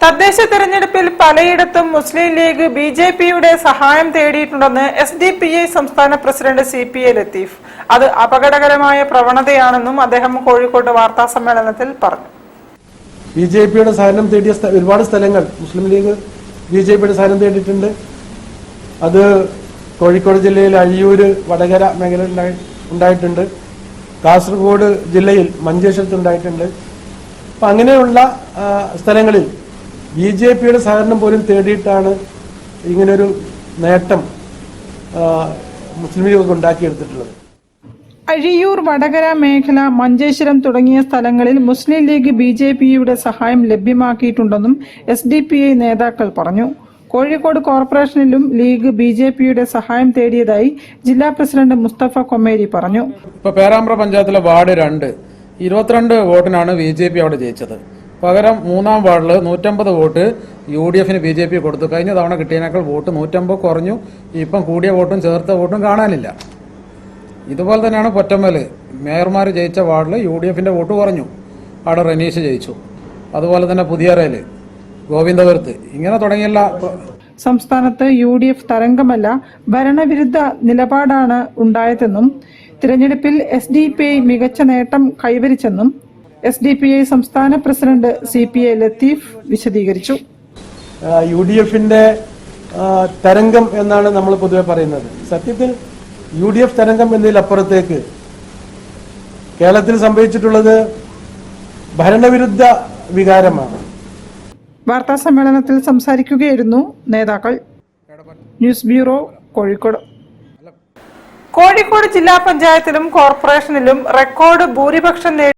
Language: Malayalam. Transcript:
തദ്ദേശ തെരഞ്ഞെടുപ്പിൽ പലയിടത്തും മുസ്ലിം ലീഗ് ബിജെപിയുടെ സഹായം തേടിയിട്ടുണ്ടെന്ന് SDPI സംസ്ഥാന പ്രസിഡന്റ് CPA ലത്തീഫ്. അത് അപകടകരമായ പ്രവണതയാണെന്നും അദ്ദേഹം കോഴിക്കോട് വാർത്താ സമ്മേളനത്തിൽ പറഞ്ഞു. ബിജെപിയുടെ സഹായം തേടിയ ഒരുപാട് സ്ഥലങ്ങൾ മുസ്ലിം ലീഗ് ബിജെപിയുടെ സഹായം തേടിയിട്ടുണ്ട്. അത് കോഴിക്കോട് ജില്ലയിൽ അഴിയൂർ, വടകര മേഖല ഉണ്ടായിട്ടുണ്ട്. കാസർഗോഡ് ജില്ലയിൽ മഞ്ചേശ്വരത്ത് ഉണ്ടായിട്ടുണ്ട്. അപ്പം അങ്ങനെയുള്ള സ്ഥലങ്ങളിൽ ബിജെപിയുടെ സഹകരണം പോലും തേടിയിട്ടാണ് ഇങ്ങനൊരു നേട്ടം മുസ്ലിം ലീഗ് ഉണ്ടാക്കിയെടുത്തിട്ടുള്ളത്. അഴിയൂർ, വടകര മേഖല, മഞ്ചേശ്വരം തുടങ്ങിയ സ്ഥലങ്ങളിൽ മുസ്ലിം ലീഗ് ബിജെപിയുടെ സഹായം ലഭ്യമാക്കിയിട്ടുണ്ടെന്നും SDPI നേതാക്കൾ പറഞ്ഞു. കോഴിക്കോട് കോർപ്പറേഷനിലും ലീഗ് ബിജെപിയുടെ സഹായം തേടിയതായി ജില്ലാ പ്രസിഡന്റ് മുസ്തഫ കൊമ്മേരി പറഞ്ഞു. ഇപ്പൊ പേരാമ്പ്ര പഞ്ചായത്തിലെ വാർഡ് 2 22 വോട്ടിനാണ് BJP അവിടെ ജയിച്ചത്. പകരം 3-ാം വാർഡിൽ 150 വോട്ട് UDFന് BJP കൊടുത്തു. കഴിഞ്ഞ തവണ കിട്ടിയതിനേക്കാൾ വോട്ട് 150 കുറഞ്ഞു. ഇപ്പം കൂടിയ വോട്ടും ചേർത്ത വോട്ടും കാണാനില്ല. ഇതുപോലെ തന്നെയാണ് പൊറ്റമ്മല് മേയർമാർ ജയിച്ച വാർഡിൽ UDFന്റെ വോട്ട് കുറഞ്ഞു. അവിടെ റനീഷ് ജയിച്ചു. അതുപോലെ തന്നെ പുതിയറയില്, ഗോവിന്ദപുരത്ത്, ഇങ്ങനെ തുടങ്ങിയല്ല. സംസ്ഥാനത്ത് UDF തരംഗമല്ല, ഭരണവിരുദ്ധ നിലപാടാണ് ഉണ്ടായതെന്നും തിരഞ്ഞെടുപ്പിൽ SDPI മികച്ച നേട്ടം കൈവരിച്ചെന്നും SDPI സംസ്ഥാന പ്രസിഡന്റ് CPA ലത്തീഫ് വിശദീകരിച്ചു. UDFന്റെ തരംഗം എന്നാണ് നമ്മൾ പൊതുവെ പറയുന്നത്. സത്യത്തിൽ UDF തരംഗം എന്നതിലപ്പുറത്തേക്ക് കേരളത്തിൽ സംഭവിച്ചിട്ടുള്ളത് ഭരണവിരുദ്ധ വികാരമാണ്. വാർത്താ സമ്മേളനത്തിൽ സംസാരിക്കുകയായിരുന്നു നേതാക്കൾ. News bureau, Kozhikode. കോഴിക്കോട് ജില്ലാ പഞ്ചായത്തിലും കോർപ്പറേഷനിലും റെക്കോർഡ് ഭൂരിപക്ഷം